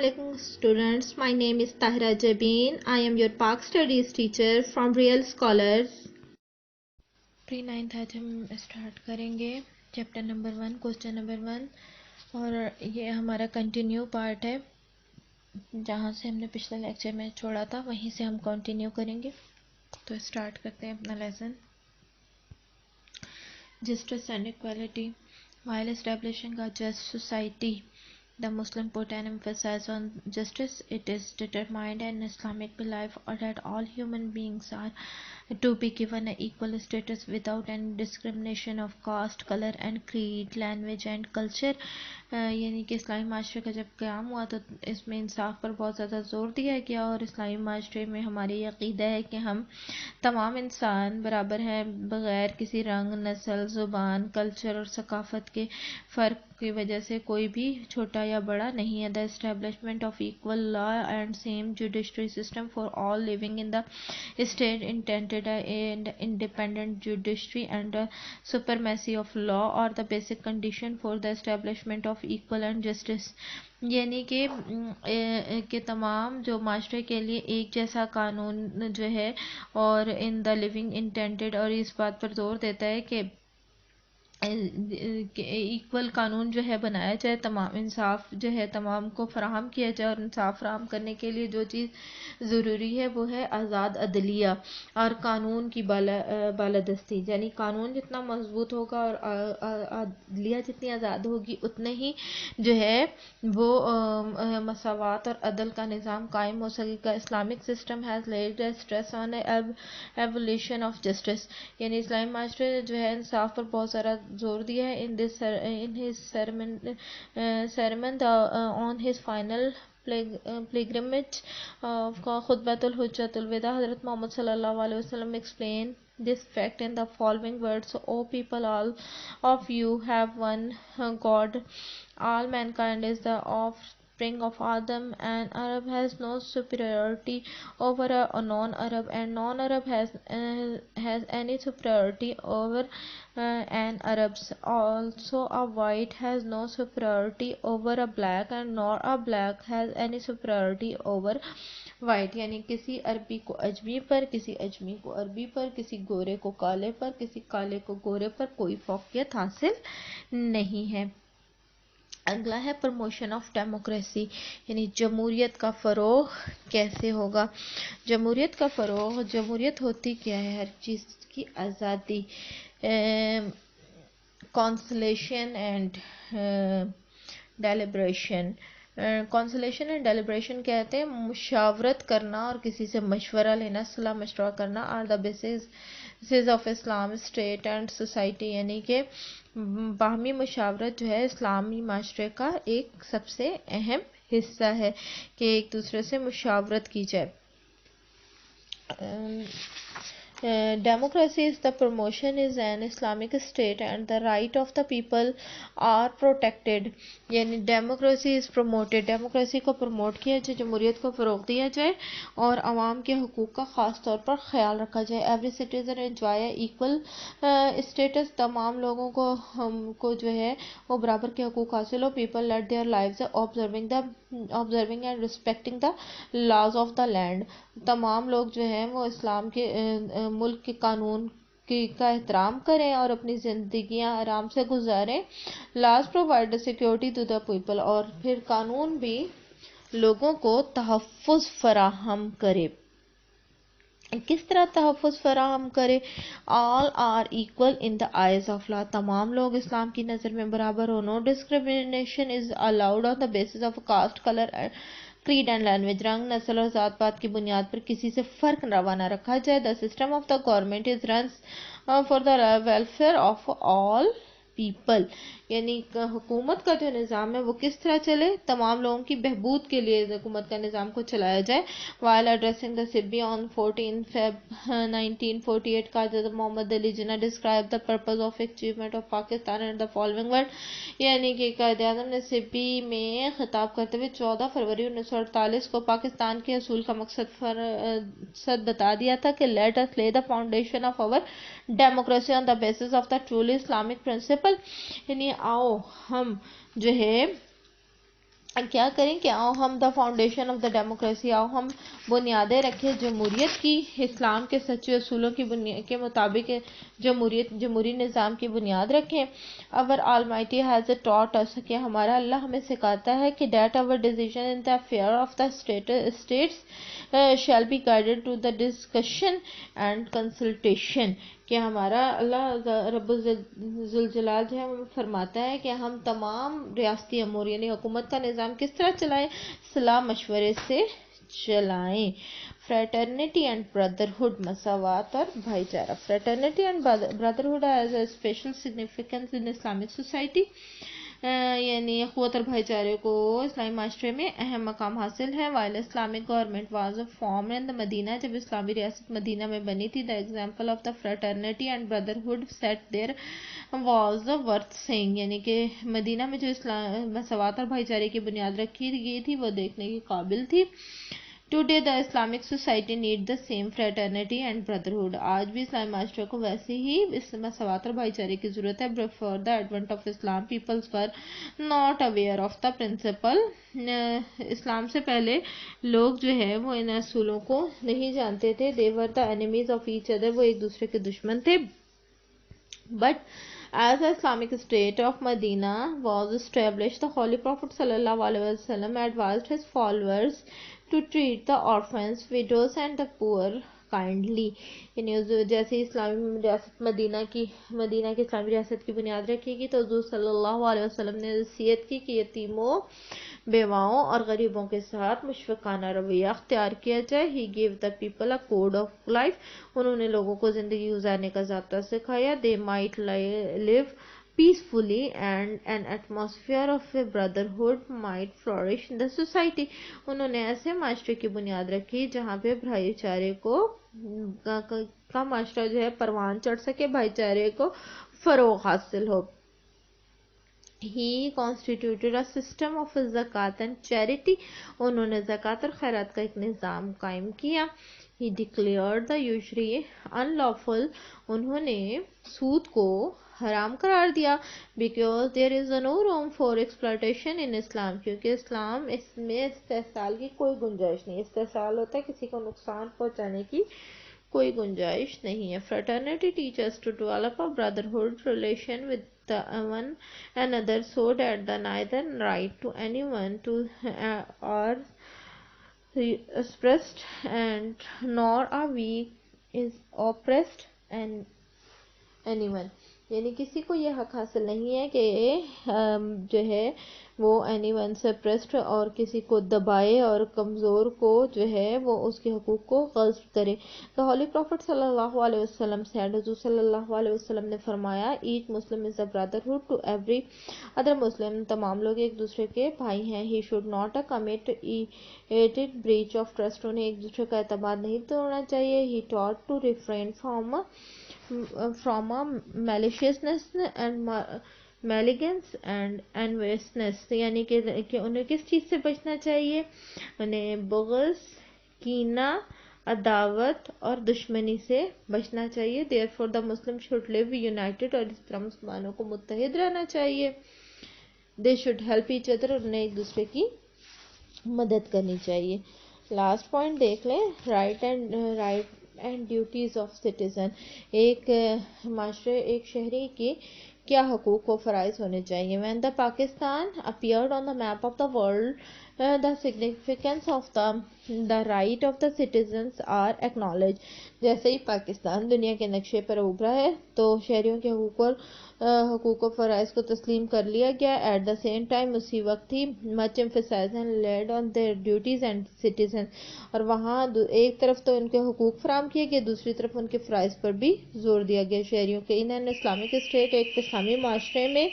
Assalamualaikum students, my name is Tahira Jabin. I am your Pak Studies teacher from Real Scholars. Pre ninth آج ہم start کریں گے chapter number 1 question number 1 اور یہ ہمارا continue part ہے جہاں سے ہم نے پچھلے لیکچر میں چھوڑا تھا وہیں سے ہم کنٹینیو کریں گے. تو اسٹارٹ کرتے ہیں اپنا lesson. Justice and equality. While establishing a just society, the Muslim put an emphasis on justice. It is determined in Islamic belief that all human beings are to be given an equal status without any discrimination of caste, color and creed, language and culture. یعنی کہ اسلامی معاشرے کا جب قیام ہوا تو اس میں انصاف پر بہت زیادہ زور دیا گیا اور اسلامی معاشرے میں ہماری عقیدہ ہے کہ ہم تمام انسان برابر ہیں بغیر کسی رنگ، نسل، زبان، کلچر اور ثقافت کے فرق کی وجہ سے کوئی بھی چھوٹا یا بڑا نہیں ہے. The establishment of equal law and same judiciary system for all living in the state intended an independent judiciary and supremacy of law are the basic condition for the establishment of equal and justice. یعنی کہ تمام جو معاشرے کے لیے ایک جیسا قانون جو ہے اور ان دا لیونگ انٹینڈڈ اور اس بات پر زور دیتا ہے کہ ایکول قانون جو ہے بنایا جائے، تمام انصاف جو ہے تمام کو فراہم کیا جائے اور انصاف فراہم کرنے کے لیے جو چیز ضروری ہے وہ ہے آزاد عدلیہ اور قانون کی بالادستی. یعنی قانون جتنا مضبوط ہوگا اور عدلیہ جتنی آزاد ہوگی اتنے ہی جو ہے وہ مساوات اور عدل کا نظام قائم ہو سکے گا. Islamic system has laid stress on evolution of justice. یعنی اسلامی معاشرے جو ہے انصاف پر بہت سارا زور دیا ہے. in his sermon on his final pilgrimage کا خطبۃ الحجۃ الوداع حضرت محمد صلی اللہ علیہ وسلم explained this fact in the following words: O people, all of you have one God. All mankind is the offspring of Adam. An Arab has no superiority over a non-Arab, and non-Arab has any superiority over an Arab. Also a white has no superiority over a black, and nor a black has any superiority over white. یعنی کسی عربی کو اجمی پر، کسی اجمی کو عربی پر، کسی گورے کو کالے پر، کسی کالے کو گورے پر کوئی فوقیت حاصل نہیں ہے. اگلا ہے پروموشن آف ڈیموکریسی. یعنی جمہوریت کا فروغ کیسے ہوگا؟ جمہوریت کا فروغ، جمہوریت ہوتی کیا ہے؟ ہر چیز کی آزادی. کانسلیشن اینڈ ڈیلیبریشن. کانسلیشن اینڈ ڈیلیبریشن کہتے ہیں مشاورت کرنا اور کسی سے مشورہ لینا، صلاح مشورہ کرنا. Are the bases of Islam state and society. یعنی کہ باہمی مشاورت جو ہے اسلامی معاشرے کا ایک سب سے اہم حصہ ہے کہ ایک دوسرے سے مشاورت کی جائے. Democracy is the promotion is an Islamic state and the right of the people are protected. یعنی democracy is promoted. democracy کو پروموٹ کیا جائے، جمہوریت کو فروغ دیا جائے اور عوام کے حقوق کا خاص طور پر خیال رکھا جائے. Every citizen enjoy equal status. تمام لوگوں کو جو ہے وہ برابر کے حقوق حاصل ہو. People led their lives observing and respecting the laws of the land. تمام لوگ جو ہیں وہ اسلام کے ملک کے قانون کا احترام کریں اور اپنی زندگیاں آرام سے گزاریں. Laws provide security to the people. اور پھر قانون بھی لوگوں کو تحفظ فراہم کرے. کس طرح تحفظ فراہم کرے؟ All are equal in the eyes of law. تمام لوگ اسلام کی نظر میں برابر ہو. No discrimination is allowed on the basis of caste, colour, creed and language. رنگ، نسل اور ذات پات کی بنیاد پر کسی سے فرق روا نہ رکھا جائے. The system of the government is runs for the welfare of all people. یعنی حکومت کا جو نظام ہے وہ کس طرح چلے؟ تمام لوگوں کی بہبود کے لیے حکومت کا نظام کو چلایا جائے. while addressing the Sibbi on 14 Feb 1948 Quaid Muhammad Ali Jinnah described the purpose of achievement of Pakistan and the following word. یعنی کہ قائد اعظم نے سبی میں خطاب کرتے ہوئے 14 فروری 1948 کو پاکستان کے حصول کا مقصد بتا دیا تھا کہ let us lay the foundation of our democracy on the basis of the truly Islamic principle. یعنی آؤ ہم جو ہے کیا کریں کہ آؤ ہم the foundation of the democracy, آؤ ہم بنیادیں رکھیں جمہوریت کی، اسلام کے سچے اصولوں کی کے مطابق جمہوری نظام کی بنیاد رکھیں. our almighty has taught us کہ ہمارا اللہ ہمیں سکھاتا ہے کہ that our decision in the affair of the states shall be guided to the discussion and consultation. کہ ہمارا اللہ رب ذوالجلال جو ہے وہ فرماتا ہے کہ ہم تمام ریاستی امور یعنی حکومت کا نظام کس طرح چلائیں، صلاح مشورے سے چلائیں. فریٹرنیٹی اینڈ بردرہڈ، مساوات اور بھائی چارہ. Fraternity and brotherhood as a special significance in Islamic society, یعنی اخوت اور بھائی چارے کو اسلامی معاشرے میں اہم مقام حاصل ہے. while Islamic government was formed in the مدینہ، جب اسلامی ریاست مدینہ میں بنی تھی، the example of the fraternity and brotherhood set there was worth seeing، یعنی کہ مدینہ میں جو مساوات اور بھائی چارے کی بنیاد رکھی گئی تھی وہ دیکھنے کی قابل تھی. Today the Islamic society need the same fraternity and brotherhood. آج بھی اسلامی معاشرے کو ویسے ہی اس مساوات اور بھائی چارے کی ضرورت ہے. Before the advent of Islam, peoples were not aware of the principle. اسلام سے پہلے لوگ جو ہے وہ ان اصولوں کو نہیں جانتے تھے. They were the enemies of each other. وہ ایک دوسرے کے دشمن تھے. But as the Islamic State of Medina was established, the Holy Prophet sallallahu alaihi wasallam advised his followers to treat the orphans, widows and the poor kindly. یعنی جیسے اسلامی ریاست مدینہ کی اسلامی ریاست کی بنیاد رکھے گی تو حضور صلی اللہ علیہ وسلم نے نصیحت کی کہ یتیموں، بیواؤں اور غریبوں کے ساتھ مشفقانہ رویہ اختیار کیا جائے. He gave the people a code of life. انہوں نے لوگوں کو زندگی گزارنے کا ضابطہ سکھایا. They might live peacefully and an atmosphere of brotherhood might flourish in the society. انہوں نے ایسے معاشرے کی بنیاد رکھی جہاں پہ بھائی چارے کا معاشرہ جو ہے پروان چڑھ سکے، بھائی چارے کو فروغ حاصل ہو. He constituted a system of zakat and charity. انہوں نے زکوٰۃ اور خیرات کا ایک نظام قائم کیا. He declared the usury unlawful. انہوں نے سود کو حرام قرار دیا. Because there is no room for exploitation in Islam. کیونکہ اسلام اس میں استحصال کی کوئی گنجائش نہیں. استحصال ہوتا ہے کسی کو نقصان پہنچانے کی کوئی گنجائش نہیں ہے. Fraternity teaches to develop a brotherhood relation with one another so that the neither right to anyone to or oppressed and nor are weak is oppressed and anyone. یعنی کسی کو یہ حق حاصل نہیں ہے کہ جو ہے وہ اینی ون سے پریسٹ اور کسی کو دبائے اور کمزور کو جو ہے وہ اس کے حقوق کو غصب کرے. The Holy Prophet صلی اللہ علیہ وسلم said، حضور صلی اللہ علیہ وسلم نے فرمایا، each Muslim is a brotherhood to every other Muslim. تمام لوگ ایک دوسرے کے بھائی ہیں. He should not commit breach of trust. انہیں ایک دوسرے کا اعتماد نہیں توڑنا چاہیے. He taught to refrain from maliciousness and malignance and enviousness. یعنی کہ انہیں کس چیز سے بچنا چاہیے؟ انہیں بغض، کینہ، عداوت اور دشمنی سے بچنا چاہیے. Therefore the Muslim should live united. اور اس طرح مسلمانوں کو متحد رہنا چاہیے. They should help each other. انہیں ایک دوسرے کی مدد کرنی چاہیے. لاسٹ پوائنٹ دیکھ لیں، right and duties of citizen. ایک معاشرے، ایک شہری کی کیا حقوق و فرائض ہونے چاہیے. When the Pakistan appeared on the map of the world, the significance of the right of the citizens are acknowledged. جیسے ہی پاکستان دنیا کے نقشے پر ابھرا ہے تو شہریوں کے حقوق و فرائض کو تسلیم کر لیا گیا. At the same time اسی وقت ہی much emphasis laid on their duties and citizens. اور وہاں ایک طرف تو ان کے حقوق فراہم کیے گئے، دوسری طرف ان کے فرائض پر بھی زور دیا گیا شہریوں کے. ان این اسلامک اسٹیٹ، ایک اسلامی معاشرے میں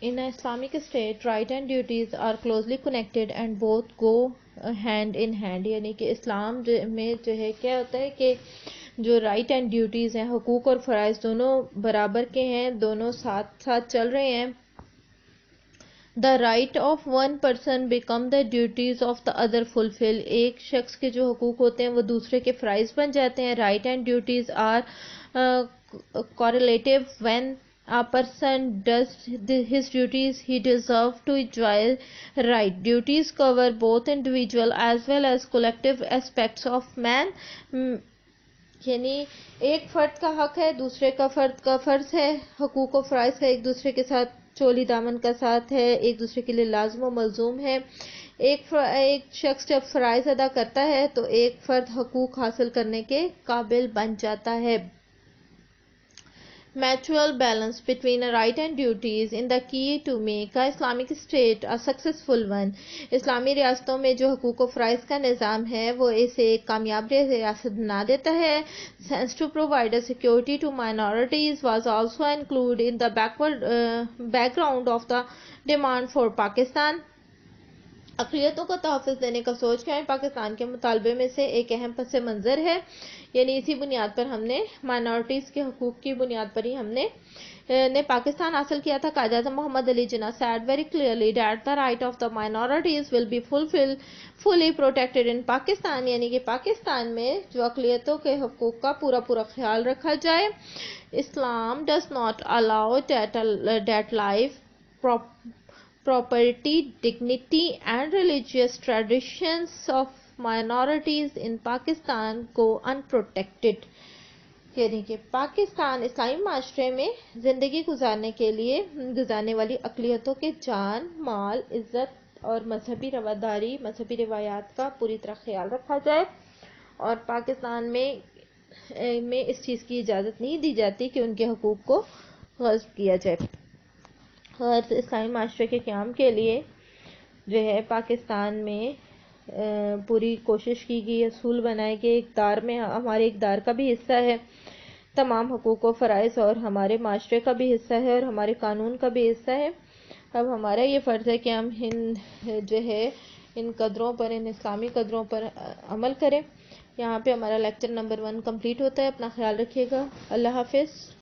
In a Islamic state, right and duties are closely connected and both go hand in hand. یعنی کہ اسلام میں جو ہے کیا ہوتا ہے کہ جو رائٹ اینڈ ڈیوٹیز ہیں، حقوق اور فرائض دونوں برابر کے ہیں، دونوں ساتھ ساتھ چل رہے ہیں. The right of one person become the duties of the other fulfill. ایک شخص کے جو حقوق ہوتے ہیں وہ دوسرے کے فرائض بن جاتے ہیں. Right and duties are correlative when a person does his duties, he deserves to enjoy right. Duties cover both individual as well as collective aspects of man. یعنی ایک فرد کا حق ہے، دوسرے کا فرد کا فرض ہے. حقوق و فرائض کا ایک دوسرے کے ساتھ چولی دامن کا ساتھ ہے، ایک دوسرے کے لیے لازم و ملزوم ہے. ایک شخص جب فرائض ادا کرتا ہے تو ایک فرد حقوق حاصل کرنے کے قابل بن جاتا ہے. Mutual balance between right and duties in the key to make a Islamic state a successful one. اسلامی ریاستوں میں جو حقوق و فرائض کا نظام ہے وہ اسے ایک کامیاب ریاست بنا دیتا ہے. Sense to provide a security to minorities was also included in the background of the demand for Pakistan. اقلیتوں کو تحفظ دینے کا سوچ کے پاکستان کے مطالبے میں سے ایک اہم پس منظر ہے. یعنی اسی بنیاد پر ہم نے مائنورٹیز کے حقوق کی بنیاد پر ہی ہم نے پاکستان حاصل کیا تھا. قائد اعظم محمد Ali Jinnah said very clearly that the right of the minorities will be fully protected in Pakistan. یعنی کہ پاکستان میں جو اقلیتوں کے حقوق کا پورا خیال رکھا جائے. Islam does not allow that life, property, dignity and religious traditions of minorities in Pakistan go unprotected. یعنی کہ پاکستان اسلامی معاشرے میں زندگی گزارنے والی اقلیتوں کے جان، مال، عزت اور مذہبی رواداری، مذہبی روایات کا پوری طرح خیال رکھا جائے. اور پاکستان میں اس چیز کی اجازت نہیں دی جاتی کہ ان کے حقوق کو غصب کیا جائے. اور اسلامی معاشرے کے قیام کے لیے جو ہے پاکستان میں پوری کوشش کی گئی، اصول بنائے گئے. اقدار میں ہمارے اقدار کا بھی حصہ ہے تمام حقوق و فرائض، اور ہمارے معاشرے کا بھی حصہ ہے، اور ہمارے قانون کا بھی حصہ ہے. اب ہمارا یہ فرض ہے کہ ہم ان قدروں پر، ان اسلامی قدروں پر عمل کریں. یہاں پہ ہمارا لیکچر نمبر 1 کمپلیٹ ہوتا ہے. اپنا خیال رکھیے گا. اللہ حافظ.